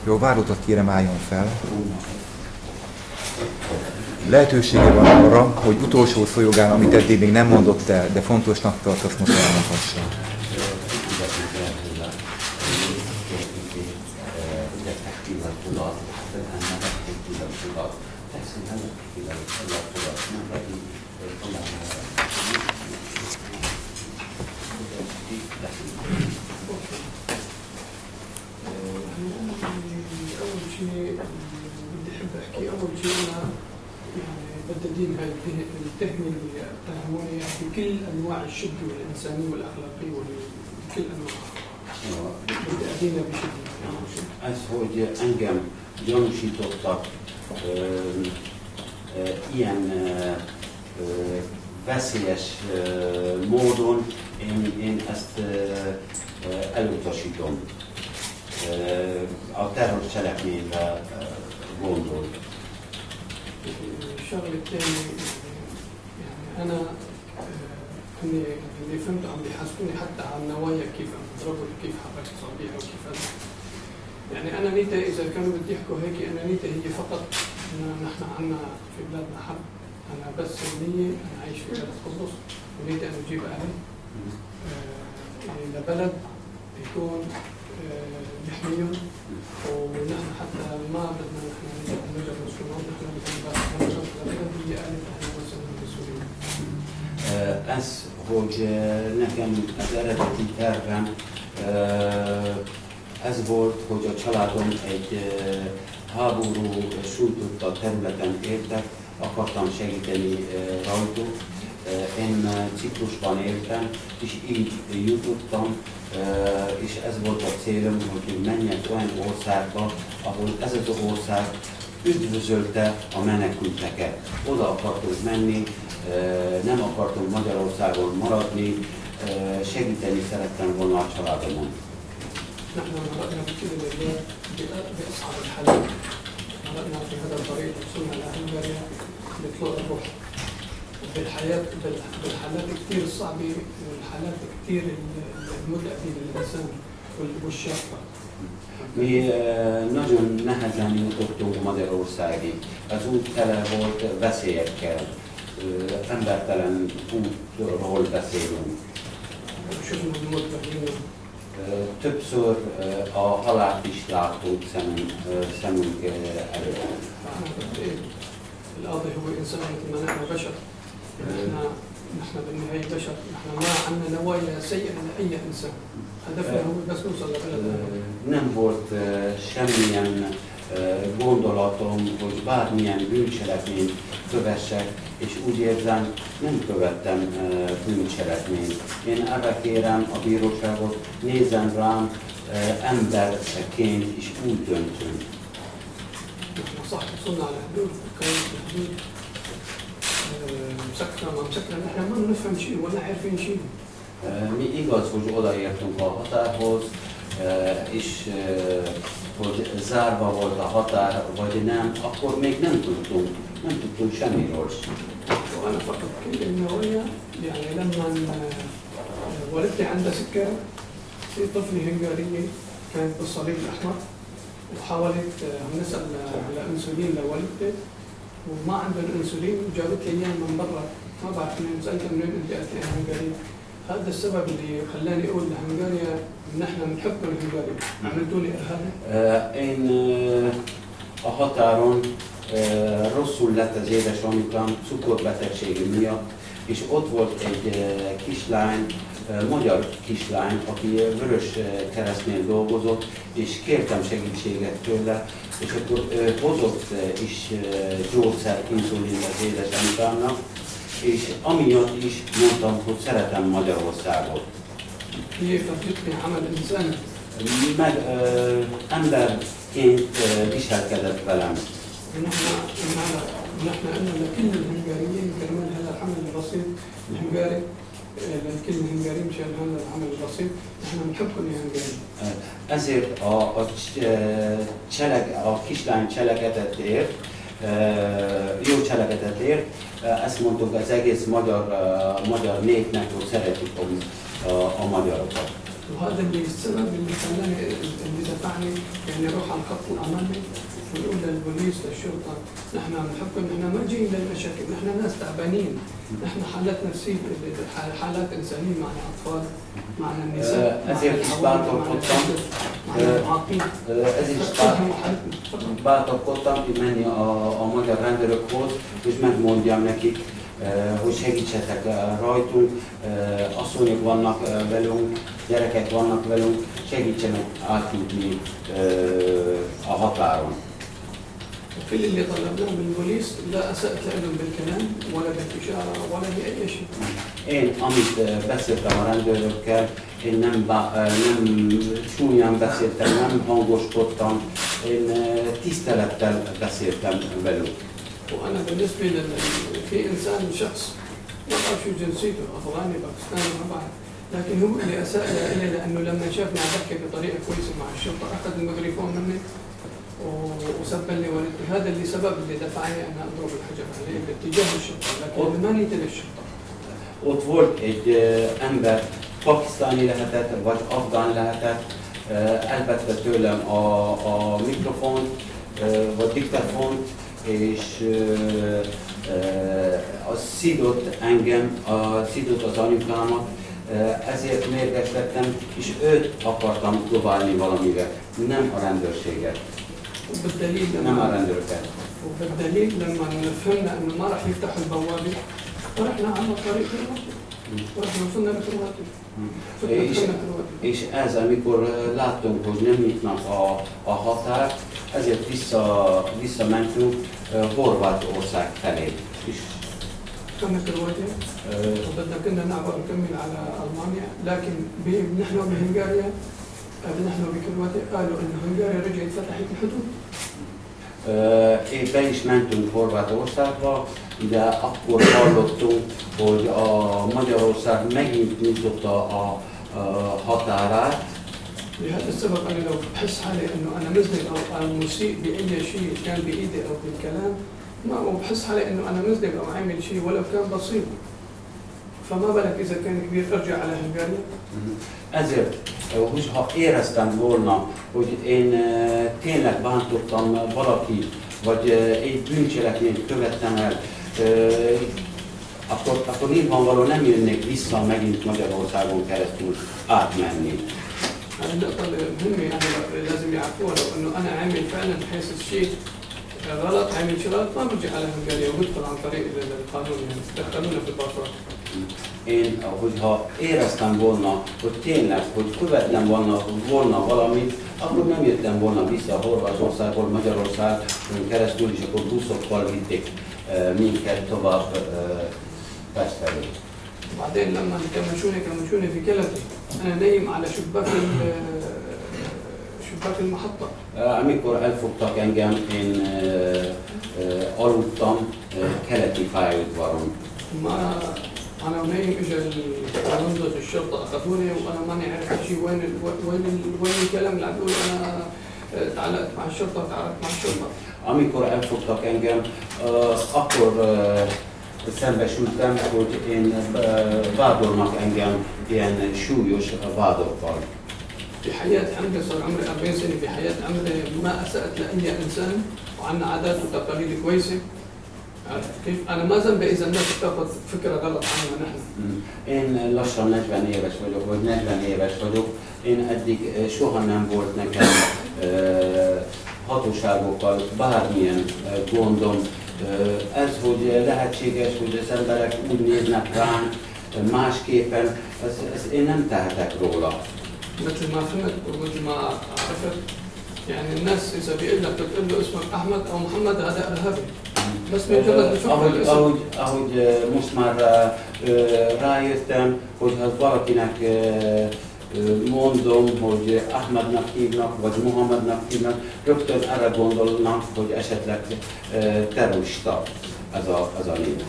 Jó, várlótat kérem, álljon fel. Lehetősége van arra, hogy utolsó szó amit eddig még nem mondott el, de fontosnak tart, azt most elmondhassa. بدين التهمة اللي اتهموني بكل انواع الشده والانسانيه والاخلاقيه وبكل انواعها. بدي ادينها بشده. Ez, hogy engem gyanúsítottak ilyen veszélyes módon, én ezt elutasítom. A terrorcselekményre gondol. الشغله الثانيه يعني انا اللي فهمت عم بيحاسبوني حتى على النوايا كيف عم بضربوا كيف حركت صبيحه وكيف هذا. يعني انا نيتي اذا كانوا بده يحكوا هيك انا نيتي هي فقط انه نحن عنا في بلادنا حرب. انا بس النيه انا عايش في بلد قبرص ونيتي انه اجيب اهلي لبلد يكون يحميهم ونحن حتى ما بدنا نحن نرجع مسلمون نحن بدنا نرجع لبلد هي أهل أهل وسهلا بسوريا. Ez, hogy nekem az eredeti tervem ez volt, hogy a családom egy háború sújtotta területen éltek, akartam segíteni rajtuk. Én Ciprusban éltem, és így jutottam, és ez volt a célom, hogy menjek olyan országba, ahol ez az ország üdvözölte a menekülteket. Oda akartunk menni, nem akartunk Magyarországon maradni, segíteni szerettem volna a családomon. نحن مرقنا بكل البلاد بأصعب الحالات. مرقنا في هذا الطريق وصلنا لهنغاريا بطلوع الروح. بالحالات كثير صعبة والحالات كثير المتعبة للإنسان والشاقة. Mi nagyon nehezen jutottunk Magyarországig. Az út tele volt veszélyekkel, embertelen útról beszélünk. Többször a halált is láttuk szemünk előtt. القاضي هو إنسان مثل ما نحن بشر. نحن بالنهاية بشر، نحن ما عندنا نوايا سيئة لأي إنسان. هدفنا هو بس نوصل لبلدنا. Nem volt semmilyen gondolatom, hogy bármilyen bűncselekményt kövessek, és úgy érzem, nem követtem bűncselekményt. Én erre kérem a bíróságot, nézzen rám emberként, és úgy döntünk. صح وصلنا على حدود كانت الحدود مسكرة ما مسكرة نحن ما نفهم شيء ولا عارفين شيء. Mi igaz, hogy odaértünk a határhoz, és hogy zárva volt a határ, vagy nem, akkor még nem tudtunk semmiről. وأنا فقط كل النوايا يعني لما والدتي عندها سكر في طفلة هنغارية كانت بالصليب الأحمر وحاولت نسأل على انسولين لوالدتي وما عندهم انسولين وجابت لي اياه من برا ما بعرف منين سالتها منين انت قالت لي هنغاري. هذا السبب اللي خلاني اقول لهنغاريا نحن بنحبكم الهنغاري عملتوا لي ارهابي. Én a határon rosszul lett az édesanyukám cukorbetegsége miatt, és ott volt egy kislány, magyar kislány, aki Vörös Keresztnél dolgozott, és kértem segítséget tőle, és akkor hozott is gyógyszert, inzulint az édesanyukámnak, és amiatt is mondtam, hogy szeretem Magyarországot. Meg emberként viselkedett velem. نحن قلنا لكل الهنغاريين كمان هذا العمل البسيط الهنغاري لكل الهنغاريين مشان هذا العمل البسيط نحن بنحبكم يا هنغاري. Ezért a kislány cselekedet ért, jó cselekedet ért, ezt mondtuk az egész magyar népnek, hogy szeretjük a magyarokat. وهذا اللي السبب اللي خلاني اللي دفعني يعني اروح على الخط الامامي ونقول للبوليس للشرطه نحن بنحكم، نحن ما جايين للمشاكل، نحن ناس تعبانين، نحن حالات نفسيه، حالات انسانيه، معنا اطفال، معنا نساء، معنا معاقين. Bátorkodtam kimenni a magyar rendőrökhoz, és megmondjam nekik, hogy segítsetek rajtunk, asszonyok vannak velünk, gyerekek vannak velünk, segítsenek átjutni a határon. كل اللي طلبناه من البوليس لا اسأت لهم بالكلام ولا بالإشارة ولا بأي شيء. Én, amit beszéltem a rendőrökkel, én nem súlyan beszéltem, nem hangoskodtam, én tisztelettel beszéltem velük. وأنا بالنسبة في إنسان شخص ما بعرف شو جنسيته، أفغاني باكستاني ما بعرف، لكن هو اللي أساء لي لأنه لما شافني عم بحكي بطريقة كويسة مع الشرطة أخذ الميكروفون مني وسب لي والدتي. هذا اللي سبب اللي دفعني أن أضرب الحجر عليه باتجاه الشرطة، لكن ما نيت للشرطة. Ott volt egy ember, pakisztáni lehetett, vagy afgán lehetett, elvette tőlem a mikrofont, vagy diktafont, és szidott engem, szidott az anyukámat, ezért mérges lettem, és őt akartam dobálni valamivel, nem a rendőrséget, nem a rendőröket. وبالدليل لما فهمنا انه ما راح يفتحوا البوابه رحنا على طريق كرواتي ورحنا وصلنا لكرواتي. És ez, amikor láttunk, hogy nem nyitnak a határt, ezért visszamentünk Horvátország felé is. كنا كرواتيا وبدنا كنا نعبر نكمل على المانيا، لكن نحن بهنغاريا نحن بكرواتيا قالوا انه هنغاريا رجعت فتحت الحدود. Be is mentünk Horvátországba, de akkor hallottunk, hogy a Magyarország megint nyitotta a határát. لهذا السبب انا لو بحس حالي انه انا مذنب او مسيء باي شيء كان بايدي او بالكلام، ما بحس حالي انه انا مذنب او عامل شيء ولو كان بسيط، فما بالك اذا كان كبير ارجع على هنغاريا. Ezért, hogyha éreztem volna, hogy én tényleg bántottam valakit, vagy egy bűncselekményt követtem el, akkor nyilvánvalóan nem jönnék vissza megint Magyarországon keresztül átmenni. هذه النقطة المهمة يعني لازم يعرفوها، لو انه انا عامل فعلا بحيث الشيء غلط، عامل شيء غلط ما برجع على هنغاريا وبدخل عن طريق القانون، يعني دخلونا في الباسبور. Én, hogyha éreztem volna, hogy tényleg, hogy követtem volna valamit, akkor nem jöttem volna vissza Horvátországból, Magyarországon keresztül, és akkor buszokkal vitték minket tovább Pest felé. بعدين لما كمشوني في كلتي انا نايم على شباك المحطة. Amikor elfogtak engem, én aludtam keleti pályaudvaron. أنا ونايم إجا ضابط الشرطة أخذوني وأنا ماني عارف شيء وين الكلام اللي عم بقول أنا تعلقت مع الشرطة وتعاركت مع الشرطة. Amikor elfogtak engem, akkor szembesültem, hogy én vádolnak engem ilyen súlyos vádokkal. في حياة عمري صار عمري 40 سنة، في حياة عمري ما أسأت لأي إنسان وعنا عادات وتقاليد كويسة. كيف؟ أنا ما ذنبي إذا الناس بتاخذ فكرة غلط عننا نحن. Én lassan 40 éves vagyok, vagy 40 éves vagyok. Én eddig soha nem volt nekem hatóságokkal bármilyen gondom. Ez, hogy lehetséges, hogy az emberek úgy néznek ránk másképpen, ezt én nem tehetek róla. مثل ما فهمت ومثل ما عرفت يعني الناس إذا بيقول لك بتقول له اسمك أحمد أو محمد هذا إرهابي. Ahogy most már rájöttem, hogy ha valakinek mondom, hogy Ahmadnak hívnak, vagy Muhammadnak hívnak, rögtön erre gondolnak, hogy esetleg terrorista ez a név.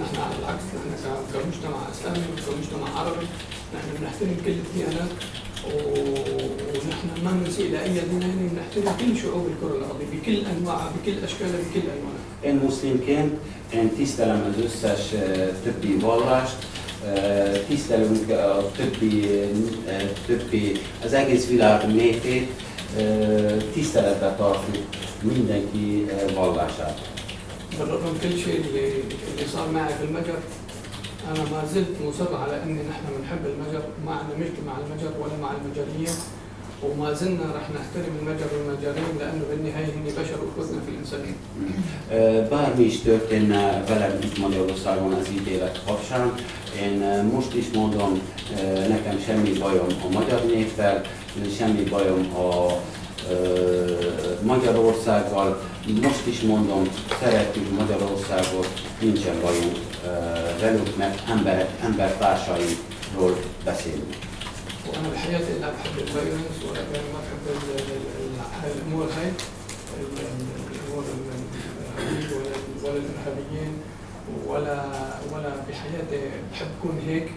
نحن على العكس، نحن كمجتمع إسلامي وكمجتمع عربي نحن بنحترم كل الديانات ونحن ما بنسيء لأي دين، بنحترم كل شعوب الكرة الأرضية بكل أنواعها بكل أشكالها بكل ألوانها. Én muszlimként, én tisztelem az összes többi vallást, tisztelünk a többi, az egész világ népét, tiszteletbe tartjuk mindenki vallását. بالرغم من كل شيء اللي صار معي في المجر انا ما زلت مصر على اني نحن بنحب المجر، ما عندنا مشكله مع المجر ولا مع المجريين، وما زلنا رح نحترم المجر والمجريين لانه بالنهايه هن بشر واخوتنا في الانسانيه. Bármi is történne velem itt Magyarországon az ítélet kapcsán, én most is mondom, nekem semmi bajom a magyar néppel, semmi bajom a Magyarországgal, most is mondom, szeretjük Magyarországot, nincsen bajunk velük, mert embertársairól beszélünk. وانا بحياتي لا بحب الفايولنس ولا ما بحب الامور هاي، الامور ولا الارهابيين ولا بحياتي بحب اكون هيك،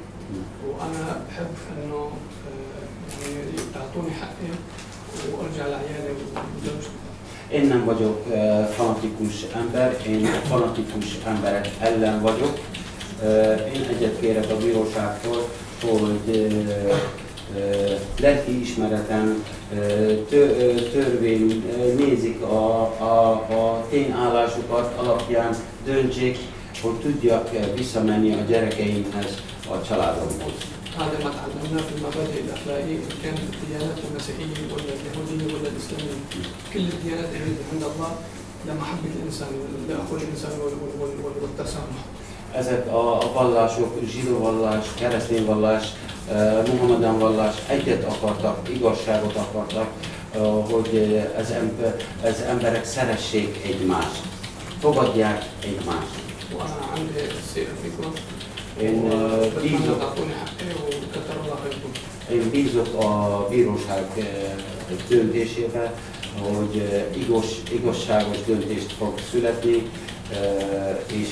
وانا بحب انه يعني تعطوني حقي وارجع لعيالي وزوجتي. Én nem vagyok fanatikus ember, én fanatikus emberek ellen vagyok. Én egyet kérek a bíróságtól, hogy lelkiismereten törvény nézik a tényállásukat alapján döntsék, hogy tudjak visszamenni a gyerekeimhez, a családomhoz. هذا ما تعلمناه في المبادئ الاخلاقيه، كانت الديانات المسيحيه ولا اليهوديه ولا الاسلاميه، كل الديانات تريد عند الله لمحبه الانسان لاخو الانسان والتسامح. Ezek a vallások, zsidó vallás, keresztény vallás, muhammedan vallás egyet akartak, igazságot akartak, hogy az emberek szeressék egymást, fogadják egymást. Én bízok a bíróság döntésébe, hogy igazságos döntést fog születni, és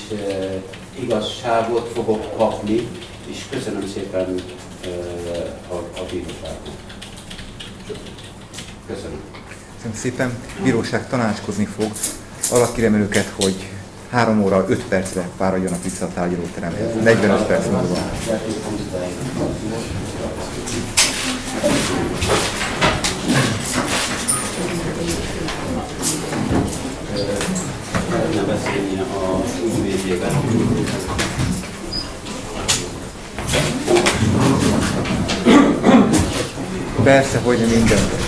igazságot fogok kapni, és köszönöm szépen a bíróságnak. Köszönöm. Köszönöm szépen. Bíróság tanácskozni fog. Arra kérem önöket, hogy 3 óra 5 percre fáradjanak vissza a tárgyalóteremhez. 45 perc múlva. Ne beszélni a ügyvédjében. Persze, hogy nem minden.